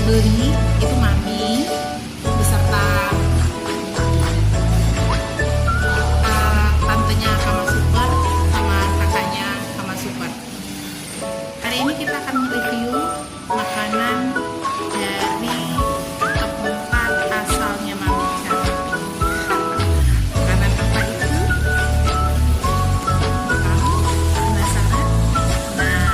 beli itu Mami beserta tantenya Kama Super sama kakaknya Kama Super. Hari ini kita akan mereview makanan dari tempat asalnya Mami Cantik. Makanan apa itu? Kamu penasaran? Nah,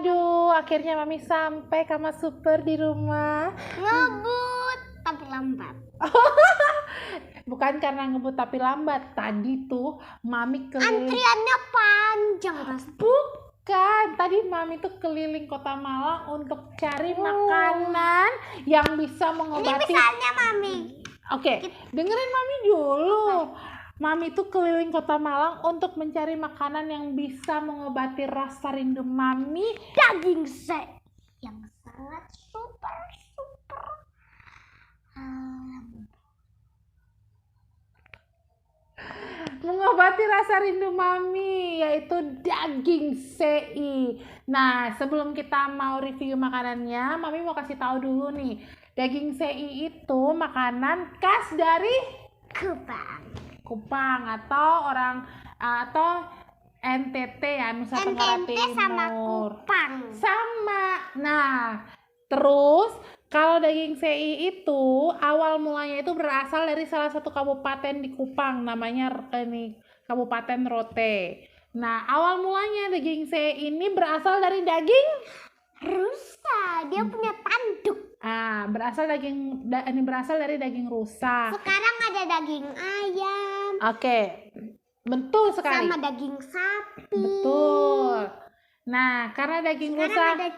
aduh, akhirnya Mami sampai Kama Super di rumah. Ngebut tapi lambat. Bukan karena ngebut tapi lambat. Tadi tuh Mami keliling. Antriannya panjang pasti. Bukan, tadi Mami tuh keliling Kota Malang untuk cari makanan yang bisa Ini mengobati. misalnya Mami. Oke, dengerin Mami dulu. Mami tuh keliling Kota Malang untuk mencari makanan yang bisa mengobati rasa rindu Mami. Daging set yang sangat super Mengobati rasa rindu Mami, yaitu daging sei. Nah, sebelum kita mau review makanannya, Mami mau kasih tahu dulu nih. Daging sei itu makanan khas dari Kupang atau NTT ya, Nusa Tenggara NTT Timur. sama Kupang. Sama. Nah, terus kalau daging sei itu awal mulanya itu berasal dari salah satu kabupaten di Kupang, namanya Kabupaten Rote. Nah, awal mulanya daging sei ini berasal dari daging Rusa, dia punya tanduk. Ini berasal dari daging rusa. Sekarang ada daging ayam. Oke, betul sekali. Sama daging sapi. Betul. Nah, karena daging rusa, Sekarang ada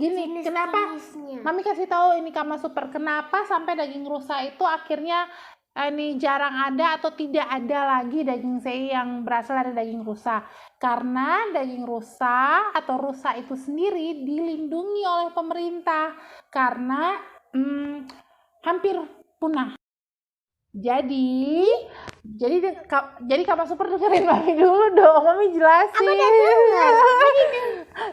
gini, kenapa? Mami kasih tahu ini Kama Super, kenapa sampai daging rusa itu akhirnya ini jarang ada atau tidak ada lagi daging sei yang berasal dari daging rusa. Karena daging rusa atau rusa itu sendiri dilindungi oleh pemerintah karena hampir punah. Jadi Kama Super dengerin Mami dulu dong, Mami jelasin.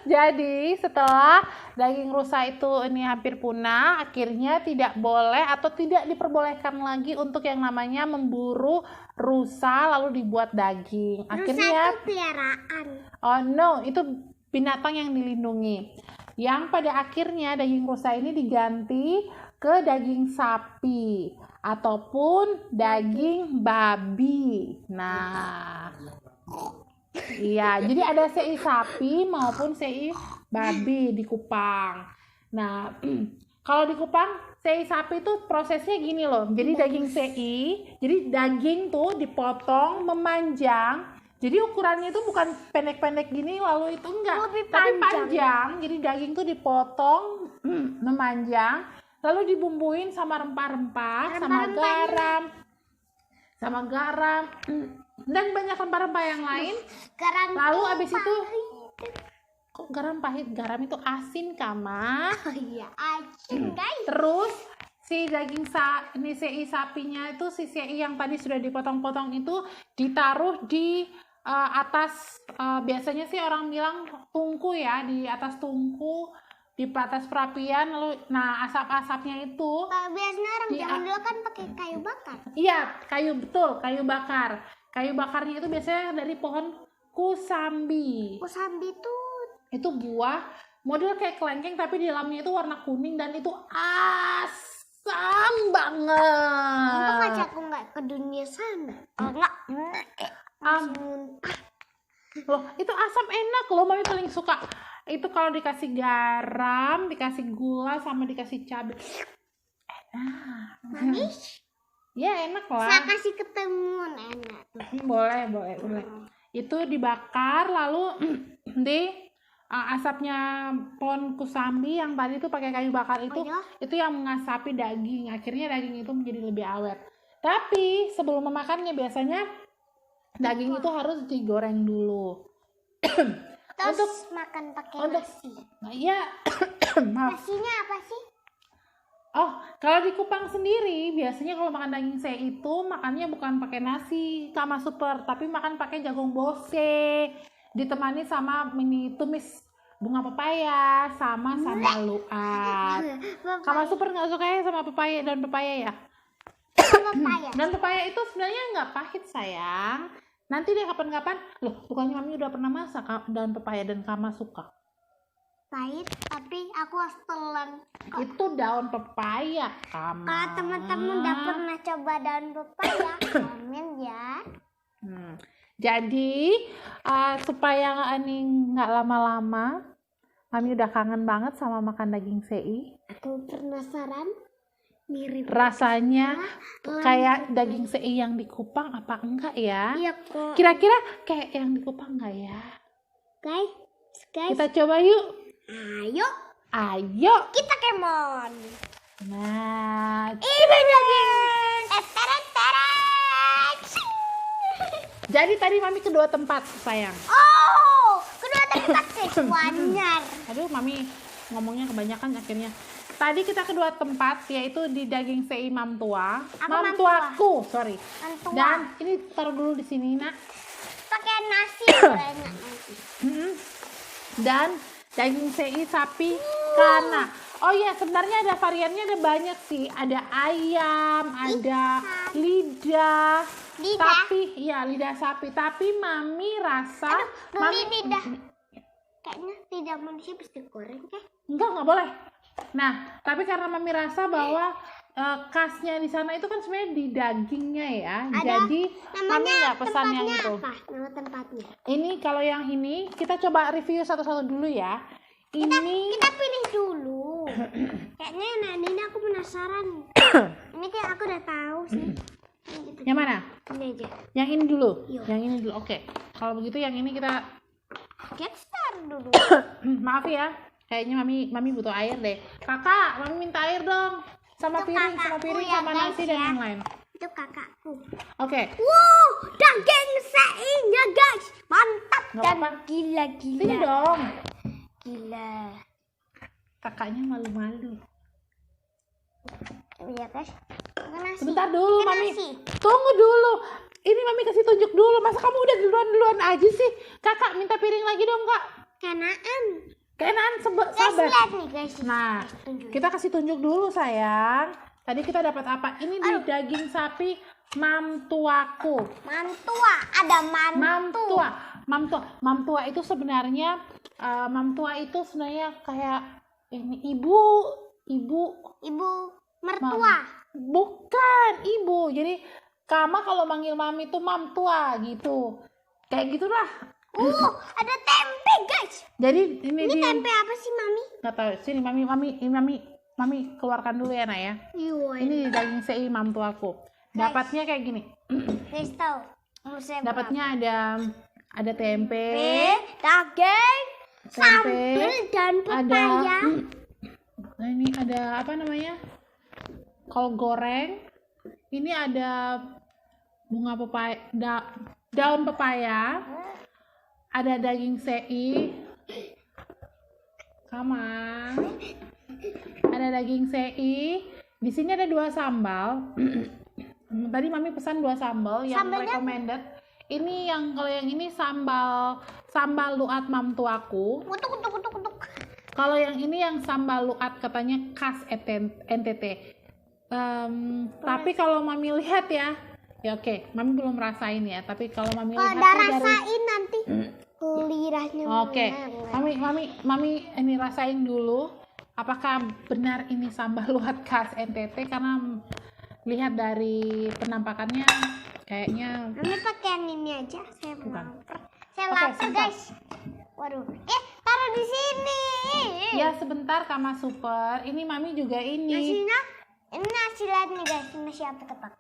Jadi setelah daging rusa itu ini hampir punah, akhirnya tidak boleh atau tidak diperbolehkan lagi untuk yang namanya memburu rusa lalu dibuat daging. Akhirnya rusa itu peliharaan. Oh no, itu binatang yang dilindungi. Yang pada akhirnya daging rusa ini diganti ke daging sapi ataupun daging babi. Nah, iya, jadi ada sei sapi maupun sei babi di Kupang. Nah, kalau di Kupang sei sapi itu prosesnya gini loh. Jadi daging sei, jadi daging tuh dipotong memanjang. Jadi ukurannya itu bukan pendek-pendek gini lalu itu enggak, tapi panjang. Jadi daging tuh dipotong memanjang, lalu dibumbuin sama rempah-rempah, sama garam dan banyak rempah-rempah yang lain. Lalu abis itu kok garam pahit? Garam itu asin, Kama. Oh iya, asin guys. Terus si daging sei sapinya itu, si sei yang tadi sudah dipotong-potong itu ditaruh di atas, biasanya sih orang bilang tungku ya, di atas tungku, di atas perapian, lalu nah asap-asapnya itu Biasanya orang zaman dulu kan pakai kayu bakar. Iya, kayu bakar. Kayu bakarnya itu biasanya dari pohon kusambi. Kusambi Itu buah model kayak kelengkeng tapi di dalamnya itu warna kuning dan itu asam banget. Untung aja aku nggak ke dunia sana. Enggak. Loh, itu asam enak loh, Mami paling suka. Itu kalau dikasih garam, dikasih gula sama dikasih cabai. Enak. Manis? Ya enak lah. Saya kasih ketemuan enak. Boleh. Itu dibakar lalu di asapnya pohon kusambi yang tadi itu pakai kayu bakar itu, itu yang mengasapi daging. Akhirnya daging itu menjadi lebih awet. Tapi sebelum memakannya biasanya daging itu harus digoreng dulu. Terus untuk makan pakai nasi. Iya. Nasinya apa sih? Oh, kalau di Kupang sendiri biasanya kalau makan daging sei itu makannya bukan pakai nasi Kama Super, tapi makan pakai jagung bose, ditemani sama mini tumis bunga pepaya sama sambal luat. Kama Super nggak suka ya sama daun pepaya ya? Dan pepaya itu sebenarnya nggak pahit sayang. Nanti deh kapan-kapan. Loh, bukannya Mami udah pernah masak daun pepaya dan Kama suka? Pahit, tapi aku harus telan. Itu daun pepaya, Kama. Kalau teman-teman udah pernah coba daun pepaya, komen ya. Jadi supaya nggak lama-lama, Mami udah kangen banget sama makan daging sei. Aku penasaran. Mirip rasanya kayak daging sei yang di Kupang apa enggak ya? Iya kok. Kira-kira kayak yang di Kupang enggak ya? Guys, kita coba yuk. Ayo. Kita kemon. Nah, ini daging. Jadi tadi Mami kedua tempat sayang. Oh, kedua tempat semuanya. Aduh, Mami ngomongnya kebanyakan akhirnya. Tadi kita kedua tempat, yaitu di daging sei Mamtua. Mamtuaku, sorry. Mamtua. Dan ini taruh dulu di sini, Nak. Pakai nasi boleh nanti. Dan daging sei sapi Kana. Oh iya, sebenarnya ada variannya, ada banyak sih. Ada ayam, ada lidah. Tapi, ya lidah sapi. Tapi Mami rasa... lidah. Kayaknya lidah manusia bisa digoreng, kan? Enggak boleh. Nah, tapi karena Mami rasa bahwa khasnya di sana itu kan sebenarnya di dagingnya ya. Jadi Mami nggak pesan yang itu. Apa? Nama tempatnya? Ini kalau yang ini kita coba review satu-satu dulu ya. Ini Kita pilih dulu. Kayaknya ini aku penasaran. Ini kayak aku udah tahu sih. Ini kita yang mana? ini aja. Yang ini dulu. Iya. Yang ini dulu. Oke. Kalau begitu yang ini kita Get start dulu. maaf ya. Kayaknya mami butuh air deh. Kakak, mami minta air dong. Sama Itu piring, kakakku ya, sama guys, nasi dan ya. yang lain. Itu kakakku. Oke. Wow, daging seinya guys, mantap Nggak dan apa-apa. gila. Sini dong. Gila. Kakaknya malu-malu. Iya guys. Makan nasi. Sebentar dulu, Makan mami. nasi. Tunggu dulu. Ini mami kasih tunjuk dulu. Masa kamu udah duluan aja sih? Kakak minta piring lagi dong, Kak. Kanaan. Keenaan Guys, sabar. lihat nih guys. Nah, Guys, tunjuk. kita kasih tunjuk dulu sayang. Tadi kita dapat apa? Ini di daging sapi mamtuaku. Mantua, ada mantu. Mamtua itu sebenarnya kayak ini ibu. Ibu mertua. Bukan ibu. Jadi Kama kalau manggil mami itu mamtua gitu. Kayak gitulah. Ada tempe guys. Jadi ini Ini di tempe apa sih mami? nggak tahu. Sini mami keluarkan dulu ya, Nak ya. Iya. Ini di daging sei mamtuaku. Dapatnya kayak gini. Guys tahu. Dapatnya ada tempe, daging, tempe, sambal dan pepaya. Nah ini ada apa namanya? Kol goreng. Ini ada bunga pepaya, daun pepaya. Ada daging sei. Sama. Ada daging sei. Di sini ada 2 sambal. Tadi mami pesan 2 sambal yang Sambalnya? recommended. Ini kalau yang ini sambal luat mamtuaku. Kutuk. Kalau yang ini yang sambal luat katanya khas NTT. Tapi kalau mami lihat ya oke, mami belum rasain ya. Tapi kalau mami Kalau lihat udah tuh rasain nanti lidahnya. Oke, mami ini rasain dulu. Apakah benar ini sambal luat khas NTT? Karena lihat dari penampakannya kayaknya Mami pakai yang ini aja. Saya Bukan. lapar. Saya Oke, lapar sebentar. guys. Waduh. Taruh di sini. ya sebentar Kama Super. Ini mami juga ini. Nasinya, ini nasi lain nih guys. Nasi apa tebak?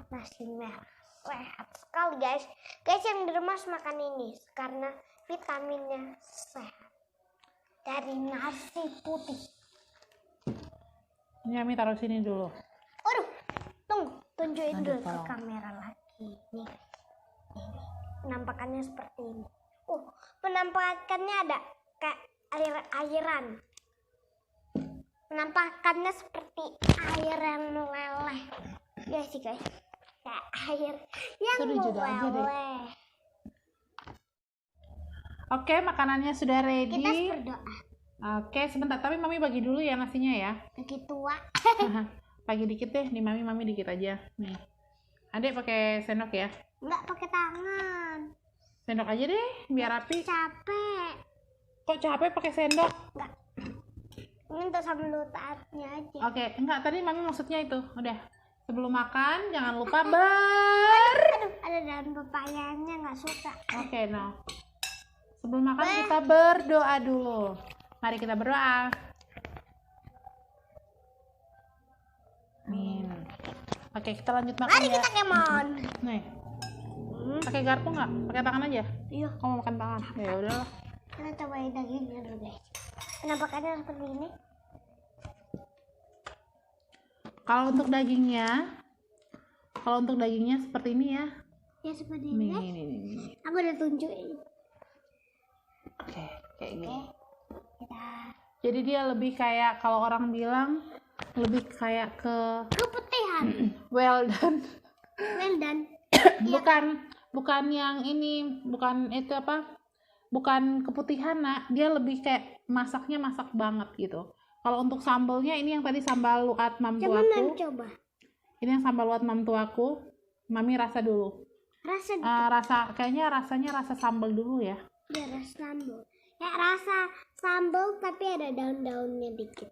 Nasi merah. Sehat sekali guys. Guys yang di rumah harus makan ini karena vitaminnya sehat. Dari nasi putih. Ini mami taruh sini dulu. Waduh, tunggu. Tunjukin Lanjut, dulu ke tolong. kamera lagi. Nih. Penampakannya seperti ini. Penampakannya ada kayak air-airan. Penampakannya seperti air yang meleleh. Ya sih guys. Kayak air yang Sudah juga aja deh. meleleh. Oke, makanannya sudah Kita ready. berdoa. Oke, sebentar. Tapi mami bagi dulu ya nasinya ya. Bagi tua. Bagi dikit deh. Nih mami dikit aja. Nih. Adek pakai sendok ya. Enggak pakai tangan. Sendok aja deh, biar rapi. Capek. Kok capek pakai sendok? Enggak. Ini untuk sambal lutatnya aja. Oke, enggak, tadi mami maksudnya itu. Udah. Sebelum makan jangan lupa Aduh, ada daun pepayanya nggak suka. Oke, nah. Sebelum makan kita berdoa dulu. Mari kita berdoa. Amin. Oke, kita lanjut makan Mari ya. kita kemon. Nih. Pakai garpu nggak? Pakai tangan aja. Iya. Kamu mau makan tangan? Ya udahlah. Kita cobain dagingnya dulu guys. Penampakannya seperti ini. Kalau untuk dagingnya seperti ini ya. Ya seperti Nih, ini. nih. Aku udah tunjukin. Oke, kayak gini. Kita Jadi dia lebih kayak kalau orang bilang lebih kayak ke keputihan. well done. Well done. bukan yang ini, bukan itu apa? Bukan keputihan, Nak. Dia lebih kayak masaknya masak banget gitu. Kalau untuk sambalnya ini yang tadi sambal luat Coba mamtuaku. coba. Ini yang sambal luat mamtuaku. Mami rasa dulu. Rasa Kayaknya rasanya rasa sambal dulu ya. dia rasa sambal. Ya rasa sambal tapi ada daun-daunnya dikit.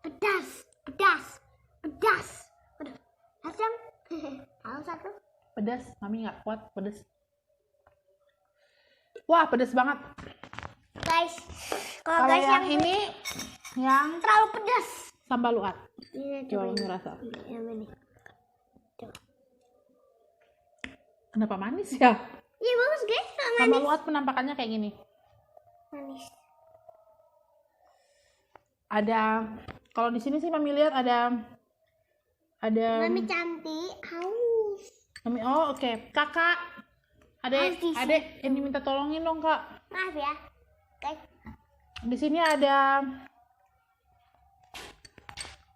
Pedas. Aduh, asam. Halo satu. Pedas, Mami nggak kuat pedas. Wah, pedas banget. Guys, kalau Kalau guys yang ini yang terlalu pedas. sambal luat. Ini Coba coba Mami ini. rasa. Yang ini. Coba. Kenapa manis ya? Iya bagus guys, nggak Sambal manis. luat penampakannya kayak gini. Manis. Ada, kalau di sini sih Mami lihat ada Mami cantik, haus. Mami, oh oke. Kakak, Harus di adek ini minta tolongin dong kak. Maaf ya, guys. Di sini ada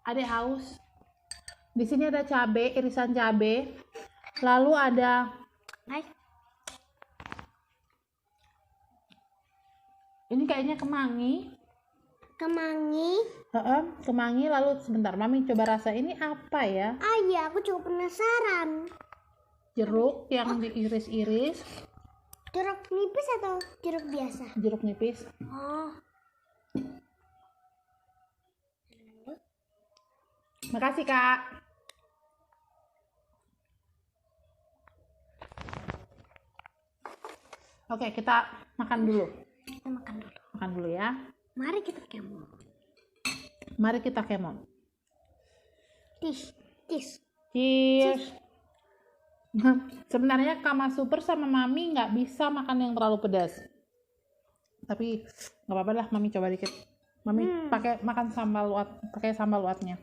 adek haus. Di sini ada cabe, irisan cabe. Lalu ada Guys, ini kayaknya kemangi. kemangi. Kemangi. Lalu sebentar, Mami coba rasa ini apa ya? Ah iya, aku cukup penasaran. Jeruk yang diiris-iris, Jeruk nipis atau jeruk biasa? jeruk nipis. Oh, Makasih kak. Oke, kita makan dulu. kita makan dulu. Makan dulu ya. Mari kita kemo. Mari kita kemon. Tis, tis. Cheers. Sebenarnya Kama Super sama Mami nggak bisa makan yang terlalu pedas. Tapi nggak apa-apa lah, Mami coba dikit. Mami pakai makan sambal luat, pakai sambal luatnya.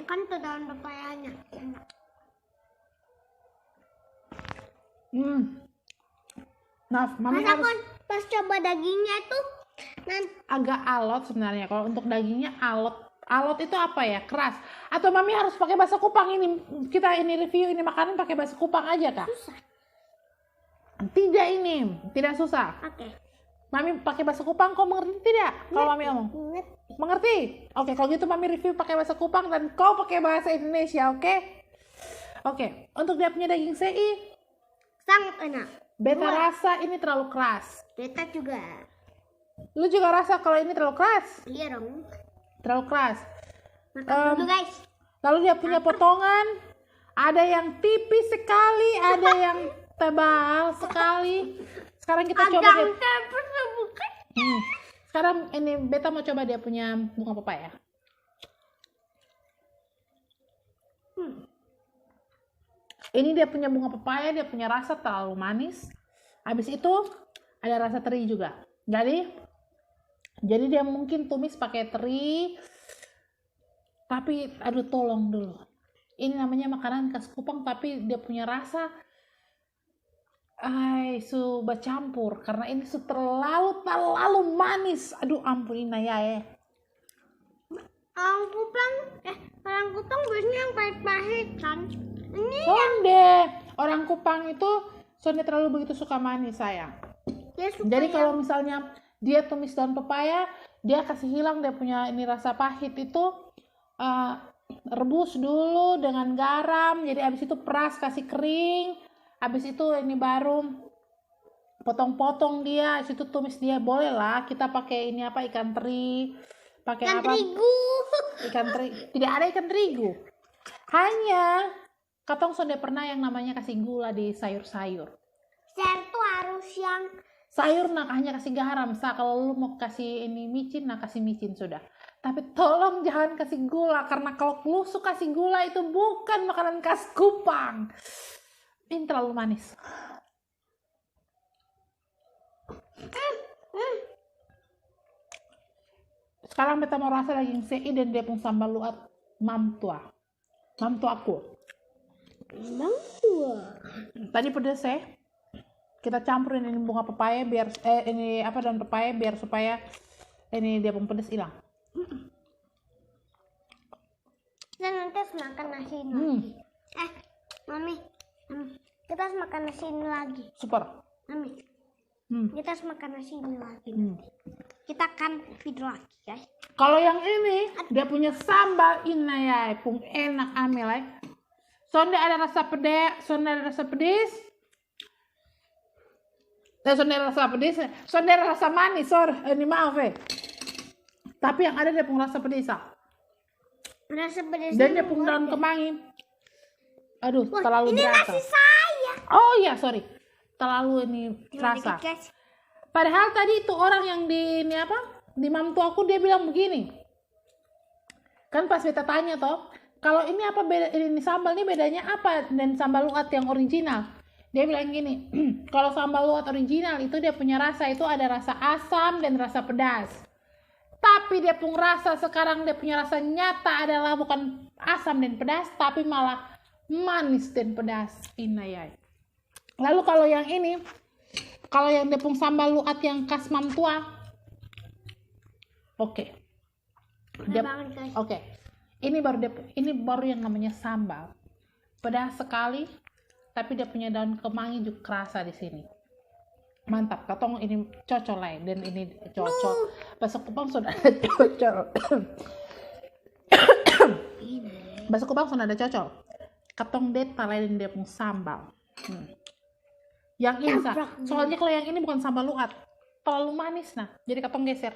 Makan tuh daun pepayanya. Nah, Mami Masa harus kan pas coba dagingnya tuh nanti agak alot sebenarnya. Kalau untuk dagingnya alot. Alot itu apa ya? Keras. Atau Mami harus pakai bahasa Kupang ini? Kita ini review ini makanan pakai bahasa Kupang aja kak? susah. Tidak ini, tidak susah. Oke. Mami pakai bahasa Kupang, kau mengerti tidak? Kalau Mami ngomong, Ingat. mengerti? Oke, kalau gitu Mami review pakai bahasa Kupang dan kau pakai bahasa Indonesia, oke? Oke, untuk dia punya daging sei, Sangat enak. beta Dua. rasa ini terlalu keras. Beta juga. Lu juga rasa kalau ini terlalu keras? Iya dong. Terlalu keras. Makan dulu guys. Lalu dia punya potongan, ada yang tipis sekali, ada yang tebal sekali. Sekarang kita coba dia. bukan. Sekarang ini beta mau coba dia punya bunga pepaya. Ini dia punya bunga pepaya, dia punya rasa terlalu manis. Habis itu ada rasa teri juga. Jadi dia mungkin tumis pakai teri. Tapi aduh tolong dulu. Ini namanya makanan khas Kupang tapi dia punya rasa campur karena ini terlalu manis. Aduh ampun ini ya. Orang Kupang biasanya yang pahit-pahit kan. Ini Sonde. Orang Kupang itu sonde terlalu begitu suka manis sayang. dia suka Jadi yang- kalau misalnya dia tumis daun pepaya, dia kasih hilang dia punya ini rasa pahit itu rebus dulu dengan garam. Jadi abis itu peras kasih kering. Abis itu ini baru potong-potong dia. Abis itu tumis dia boleh lah. Kita pakai ini apa ikan teri. Pakai ikan apa? terigu. Ikan teri. Tidak ada ikan terigu. Hanya katong sudah pernah yang namanya kasih gula di sayur-sayur. Sayur tuh harus yang Sayur nak hanya kasih garam. Kalau lu mau kasih ini micin, nah kasih micin sudah. Tapi tolong jangan kasih gula karena kalau lu suka kasih gula itu bukan makanan khas Kupang. Ini terlalu manis. Sekarang beta mau rasa daging sei dan dia pun sambal luat mamtua. Mamtuaku. emang tua. Tadi pedes ya. Kita campurin ini bunga pepaya biar ini apa daun pepaya biar supaya ini dia pun pedes hilang. Dan nanti harus makan nasi ini lagi. Mami, kita harus makan nasi ini lagi. Super. Mami, kita harus makan nasi ini lagi. Kita akan video lagi, guys. Kalau yang ini dia punya sambal ini ya, pun enak amel ya. Sonde ada rasa pedes, sonde ada rasa pedis. Sonde rasa pedes, sonde rasa manis, ini maaf tapi yang ada dia pun rasa pedes. Rasa pedas. Dan dia pun daun kemangi. Aduh, terlalu ini berasa. nasi saya. Oh iya, sorry. Terlalu ini terasa. Padahal tadi itu orang yang di ini apa? Di mantu aku dia bilang begini. Kan pas kita tanya toh, kalau ini apa beda ini sambal ini bedanya apa dan sambal luat yang original? Dia bilang gini, kalau sambal luat original itu dia punya rasa itu ada rasa asam dan rasa pedas. Tapi dia pun rasa sekarang dia punya rasa nyata adalah bukan asam dan pedas, tapi malah manis dan pedas. Inayai. Lalu kalau yang ini, kalau yang dia pun sambal luat yang khas mam tua, oke. Oke. Ini baru yang namanya sambal. Pedas sekali, tapi dia punya daun kemangi juga kerasa di sini. Mantap, katong ini cocok lah dan ini cocok. Bakso Kupang sudah ada cocok. Bakso Kupang sudah ada cocok. Katong deta lain dia pun sambal. Yang ini soalnya kalau yang ini bukan sambal luat, terlalu manis nah. Jadi katong geser.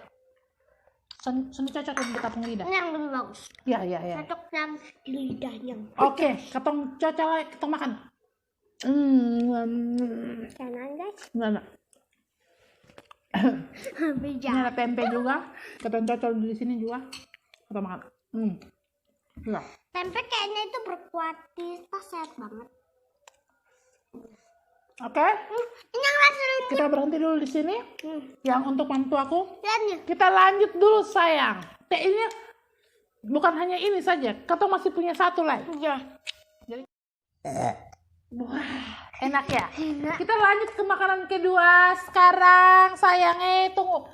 Sudah cocok dengan katong lidah. Yang lebih bagus. Ya. Cocok yang di lidahnya. Oke, katong cocok lah, katong makan. Kanan guys. Enggak. Ini ada tempe juga. Katong cocok di sini juga. Katong makan. Ya. Tempe kayaknya itu berkuat kita sehat banget. Oke. Ini yang rasa Kita berhenti dulu di sini. Yang untuk mantu aku. lihat nih. Kita lanjut dulu sayang. Ini bukan hanya ini saja. Katong masih punya satu lagi. Iya. Jadi wah, enak ya? Enak. Kita lanjut ke makanan kedua sekarang sayang. Tunggu.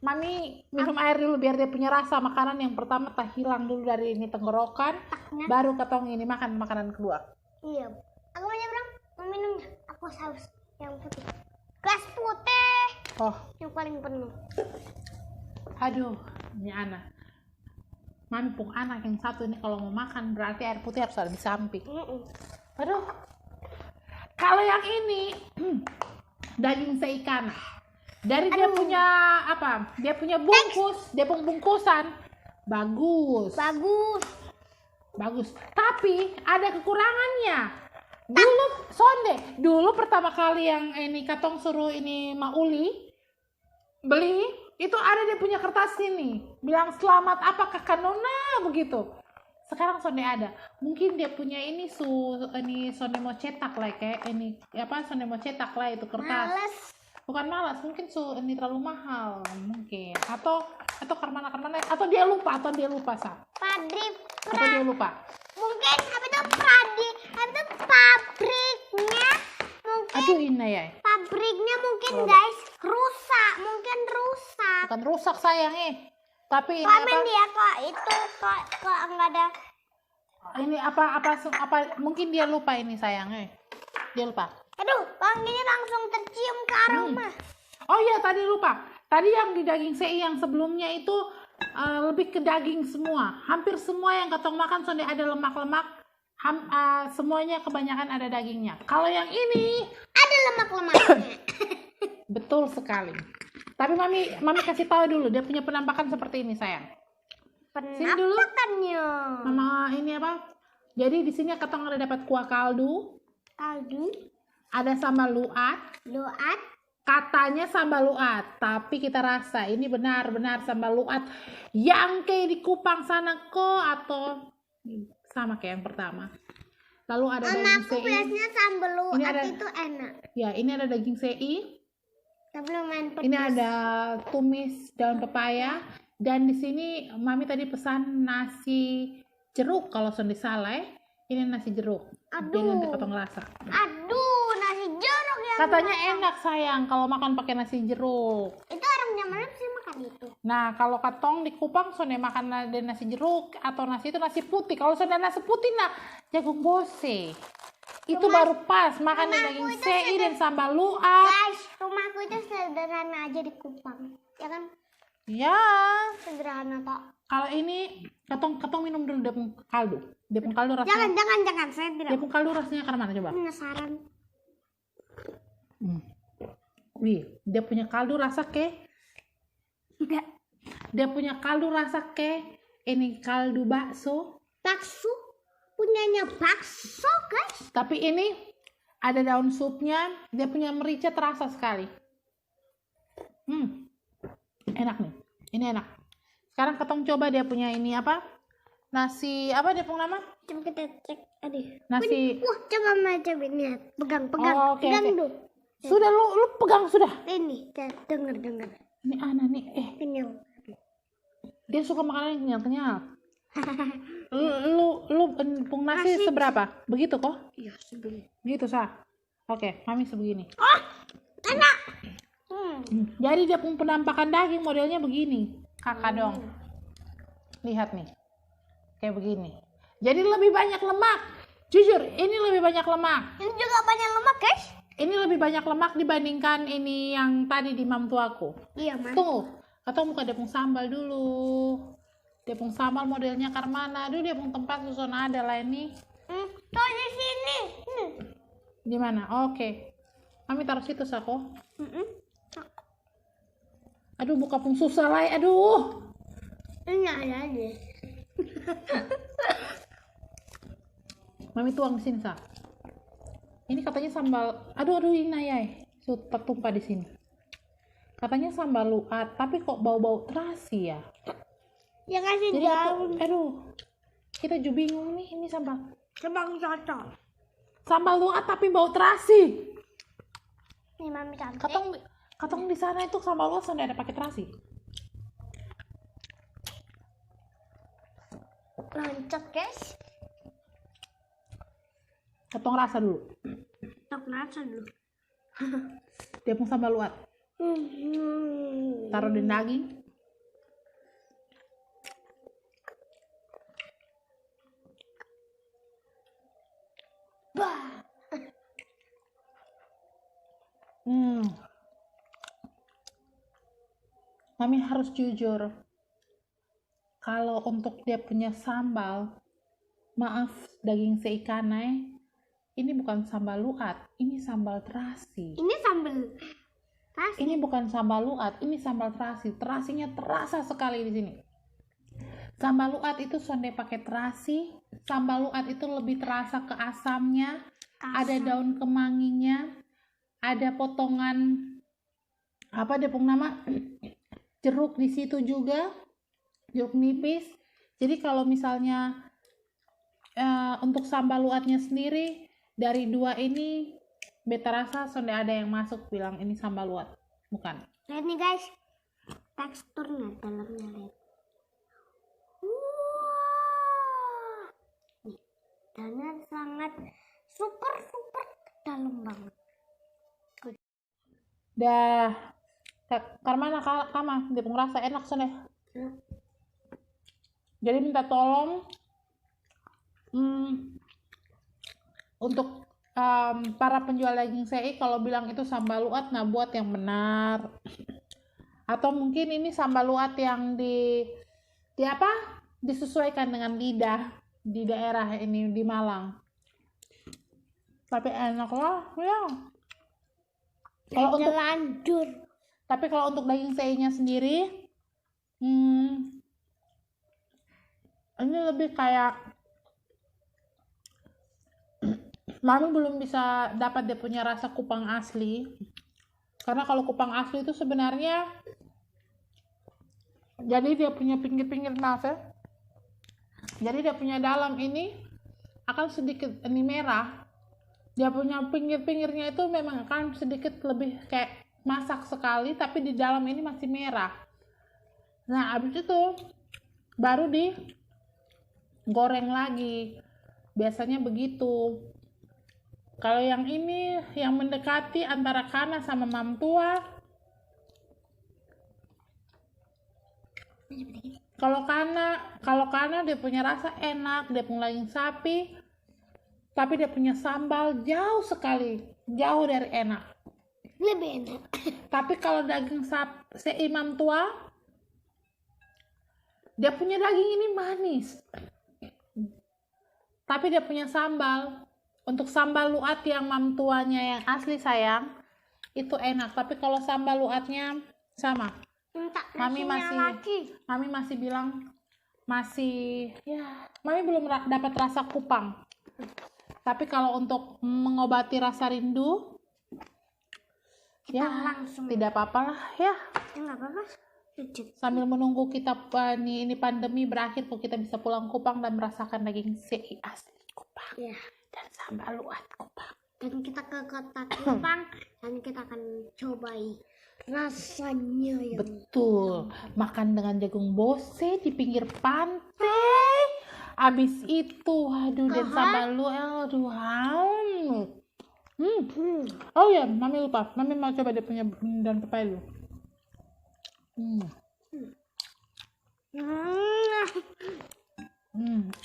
Mami minum air dulu biar dia punya rasa makanan yang pertama tak hilang dulu dari ini tenggorokan. Baru katong ini makan makanan kedua. Iya. Aku mau nyebrang, mau minumnya. Aku haus yang putih. Gelas putih. Oh, Yang paling penuh. aduh, ini anak. Mami pun anak yang satu ini kalau mau makan berarti air putih harus ada di samping. Aduh. Kalau yang ini daging seikana. Dari dia punya apa? Dia punya bungkus, dia punya bungkusan. Bagus. Tapi ada kekurangannya. Dulu pertama kali yang ini katong suruh ini Mauli beli, itu ada dia punya kertas ini. Bilang selamat apa kakak Nona begitu. Sekarang Sonde ada. Mungkin dia punya ini Sonde mau cetak lah kayak ini apa Sonde mau cetak lah itu kertas. Males. Bukan malas, mungkin ini terlalu mahal mungkin atau karena atau dia lupa sa atau dia lupa Mungkin pabriknya mungkin aduh ini ya pabriknya mungkin guys rusak bukan rusak sayang tapi ini Komen dia kok itu kok enggak ada ini apa mungkin dia lupa ini sayang dia lupa. Aduh, bang ini langsung tercium ke aroma. Oh iya tadi lupa. Tadi yang di daging sei yang sebelumnya itu lebih ke daging semua. Hampir semua yang katong makan Sonde ada lemak-lemak. Semuanya kebanyakan ada dagingnya. Kalau yang ini Ada lemak-lemaknya. betul sekali. Tapi mami kasih tahu dulu dia punya penampakan seperti ini sayang. Sini dulu. Penampakannya. Mama ini apa? Jadi di sini katong ada dapat kuah kaldu. Ada sambal luat. Katanya sambal luat, tapi kita rasa ini benar-benar sambal luat yang kayak di Kupang sana atau sama kayak yang pertama. Lalu ada daging sei. Biasanya sambal luat ada, itu enak. Ya, ini ada daging sei. Sebelum main pedas. Ini ada tumis daun pepaya dan di sini mami tadi pesan nasi jeruk kalau Sonde salah. Ini nasi jeruk. Dengan potong rasa. Aduh, nasi jeruk yang Katanya enak sayang kalau makan pakai nasi jeruk. itu orang zaman sih makan itu. Nah kalau katong di Kupang Sonde makan ada nasi jeruk atau nasi itu nasi putih. Kalau Sonde nasi putih jagung bose. Itu baru pas makan daging sei dan sambal luat. Guys, rumahku itu sederhana aja di Kupang. Ya kan? Ya. Sederhana kok. Kalau ini katong minum dulu dia pun kaldu. Dia pun kaldu rasanya. Jangan, saya tidak Dia pun kaldu rasanya karena mana coba? penasaran. Wih, dia punya kaldu rasa Enggak. dia punya kaldu rasa ini kaldu bakso, Bakso. Punyanya bakso, guys. tapi ini ada daun supnya, dia punya merica terasa sekali. Enak nih, ini enak. Sekarang ketong coba dia punya ini apa, nasi apa dia punya nama, Coba kita cek. Aduh. nasi. Wah, coba macam ini. Pegang. Oh, oke, Pegang oke. dulu. Sudah lu pegang sudah. Ini, dengar. Ini anak nih, Kenyal. dia suka makanan yang kenyal. Lu pung nasi Nasi. seberapa? Begitu kok? Iya, sebelum. Begitu sah. Oke, mami sebegini. Enak. Jadi dia pun penampakan daging modelnya begini. Kakak dong. Lihat nih. Kayak begini. Jadi lebih banyak lemak. Jujur, ini lebih banyak lemak. Ini juga banyak lemak, guys. Ini lebih banyak lemak dibandingkan ini yang tadi di mam tuaku. Iya, Mas. Tunggu. Katong buka depung sambal dulu. Depung sambal modelnya Karmana. Aduh, depung tempat susun ada lah ini. Tuh di sini. Di mana? Oke. Mami taruh situ sako. Aduh, buka pun susah lah. Aduh. Ini ada aja. Mami tuang di sini, Sa. Ini katanya sambal. Aduh, ini ayai. Tumpah di sini. Katanya sambal luat, tapi kok bau-bau terasi ya. Ya kasih Jadi daun. aduh. Kita juga bingung nih, ini sambal. Sebang cocok. Sambal luat tapi bau terasi. Nih, Mami cantik. Katong di sana itu sambal luat sudah ada pakai terasi. Loncat, guys. Katong rasa dulu. Tok rasa dulu. Dia pun sambal luat. Taruh di daging. Bah. Mami harus jujur. Kalau untuk dia punya sambal, maaf daging seikanai, ini bukan sambal luat, ini sambal terasi. Ini sambal. Ini bukan sambal luat, ini sambal terasi. Terasinya terasa sekali di sini. Sambal luat itu sonde pakai terasi. Sambal luat itu lebih terasa ke asamnya. Ada daun kemanginya. Ada potongan apa dia pun nama jeruk di situ juga. Jeruk nipis. Jadi kalau misalnya untuk sambal luatnya sendiri dari dua ini beta rasa sonde ada yang masuk bilang ini sambal luat, bukan. Lihat nih, guys. Teksturnya dalamnya lihat. Wah. Nih, dalamnya sangat super dalam banget. Dah Karmana kama dia pun rasa enak sonde. Jadi minta tolong untuk para penjual daging sei kalau bilang itu sambal luat, nah buat yang benar. Atau mungkin ini sambal luat yang disesuaikan dengan lidah di daerah ini di Malang. Tapi enak lah ya. Kalau untuk lanjut. tapi kalau untuk daging sei-nya sendiri ini lebih kayak Mami belum bisa dapat dia punya rasa kupang asli. Karena kalau kupang asli itu sebenarnya jadi dia punya pinggir-pinggir, maaf ya. Jadi dia punya dalam ini akan sedikit ini merah. Dia punya pinggir-pinggirnya itu memang akan sedikit lebih kayak masak sekali, tapi di dalam ini masih merah. Nah, habis itu baru digoreng lagi. Biasanya begitu. Kalau yang ini yang mendekati antara Kana sama mam tua. Kalau Kana dia punya rasa enak, dia punya daging sapi, tapi dia punya sambal jauh sekali, jauh dari enak. Lebih enak. Tapi kalau daging sei mam tua, dia punya daging ini manis. Tapi dia punya sambal. Untuk sambal luat yang mam tuanya yang asli sayang, itu enak. Tapi kalau sambal luatnya sama. Minta Mami nasinya masih lagi. Mami masih bilang masih ya, Mami belum dapat rasa kupang. Tapi kalau untuk mengobati rasa rindu, Kita ya langsung. tidak apa-apa lah ya. Enggak apa-apa. Pijit. Sambil menunggu kita ini pandemi berakhir, kok kita bisa pulang Kupang dan merasakan daging CI asli Kupang Ya. dan sambal luat Kupang. Dan kita ke kota Kupang dan kita akan cobai rasanya yang Betul, makan dengan jagung bose di pinggir pantai. Abis itu, aduh, dan sambal luat, aduh, Oh ya, Mami lupa. Mami mau coba dia punya daun pepaya dulu.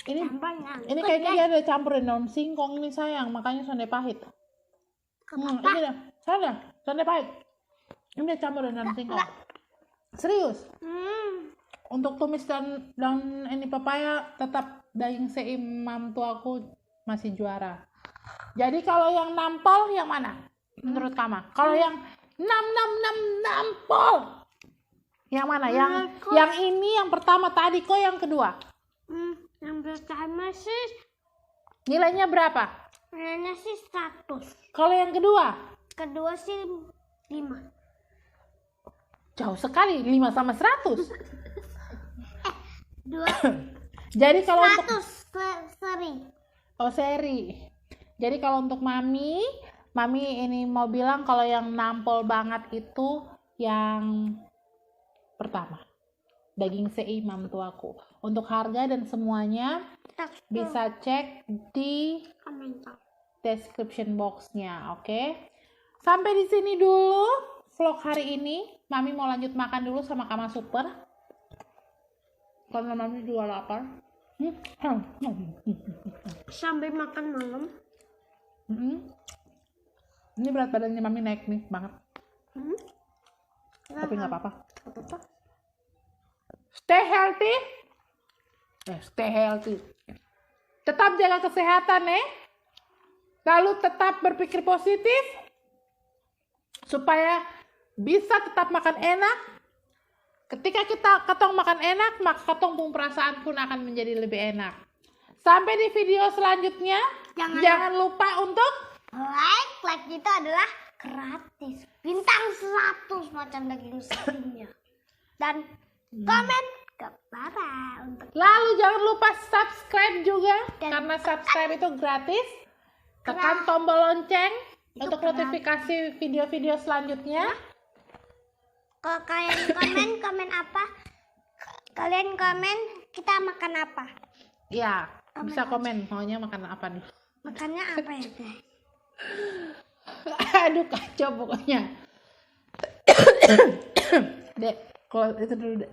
Ini Sambalnya. ini kayaknya dia ada campurin daun singkong ini sayang, makanya sonde pahit. Ini dah, sonde pahit. Ini dia campurin daun singkong. Serius. Untuk tumis dan daun ini pepaya tetap daging seimam tuaku masih juara. Jadi kalau yang nampol yang mana? Menurut Kama? Kalau yang nampol yang mana? Yang ini yang pertama tadi kok yang kedua? Yang pertama sih Nilainya berapa? nilainya sih 100. Kalau yang kedua? Kedua sih 5. Jauh sekali, 5 sama 100. 2 Jadi kalau untuk 100 seri. Oh, seri. Jadi kalau untuk Mami ini mau bilang kalau yang nampol banget itu yang pertama. Daging seimam tuaku. Untuk harga dan semuanya bisa cek di Komentar. description box-nya, oke? Sampai di sini dulu vlog hari ini. Mami mau lanjut makan dulu sama Kama Super. Karena Mami juga lapar. Sampai makan malam. Ini berat badannya Mami naik nih banget. Tapi nggak apa-apa. Stay healthy. Stay healthy. Tetap jaga kesehatan Lalu tetap berpikir positif supaya bisa tetap makan enak. Ketika kita ketong makan enak, maka ketong pun perasaan pun akan menjadi lebih enak. Sampai di video selanjutnya. Jangan lupa untuk like itu adalah gratis. Bintang 100 macam daging sapinya. Dan komen ke Bara untuk Lalu jangan lupa subscribe juga, karena subscribe itu gratis. Tekan tombol lonceng untuk notifikasi video-video selanjutnya. kalau kalian komen apa? Kalian komen kita makan apa? Ya, bisa komen maunya makan apa nih. Makannya apa ya guys? Aduh, kacau pokoknya. Dek, kalau itu dulu deh.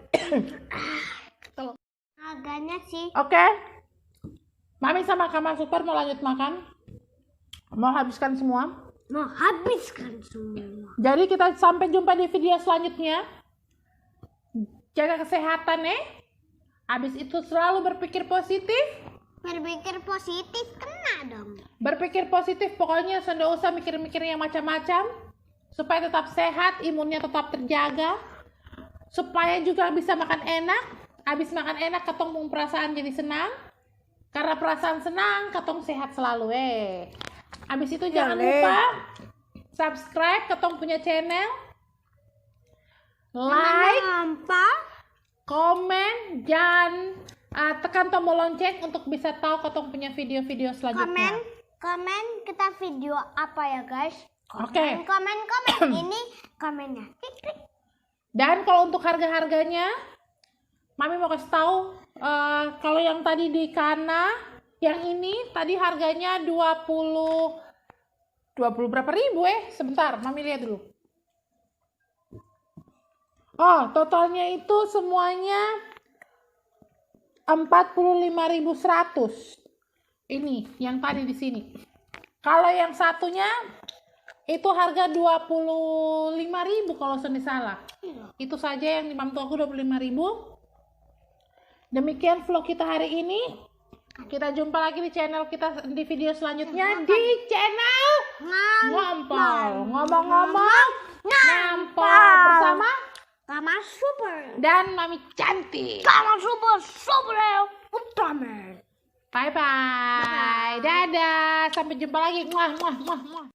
Harganya sih Oke. Mami sama Kama Super mau lanjut makan. Mau habiskan semua. mau habiskan semua. Jadi kita sampai jumpa di video selanjutnya. Jaga kesehatan Habis itu selalu berpikir positif. Berpikir positif kena dong. Berpikir positif pokoknya tidak usah mikir-mikir yang macam-macam. Supaya tetap sehat, imunnya tetap terjaga. Supaya juga bisa makan enak. Habis makan enak ketong perasaan jadi senang. Karena perasaan senang ketong sehat selalu Habis itu jangan lupa subscribe ketong punya channel. Like, komen, dan tekan tombol lonceng untuk bisa tahu ketong punya video-video selanjutnya. Komen kita video apa ya guys? Oke. Komen ini komennya. Klik. Dan kalau untuk harga-harganya, Mami mau kasih tahu kalau yang tadi di Kana, yang ini tadi harganya 20 berapa ribu sebentar, Mami lihat dulu. Oh, totalnya itu semuanya 45.100. Ini yang tadi di sini. Kalau yang satunya itu harga 25.000 kalau saya salah. Itu saja yang di mamtu aku 25.000. Demikian vlog kita hari ini. Kita jumpa lagi di channel kita di video selanjutnya di channel Ngampol. Ngomong-ngomong, Ngampol bersama Mama Super dan Mami Cantik. Mama Super Ultraman. Bye bye. Dadah. Sampai jumpa lagi. Muah muah muah muah.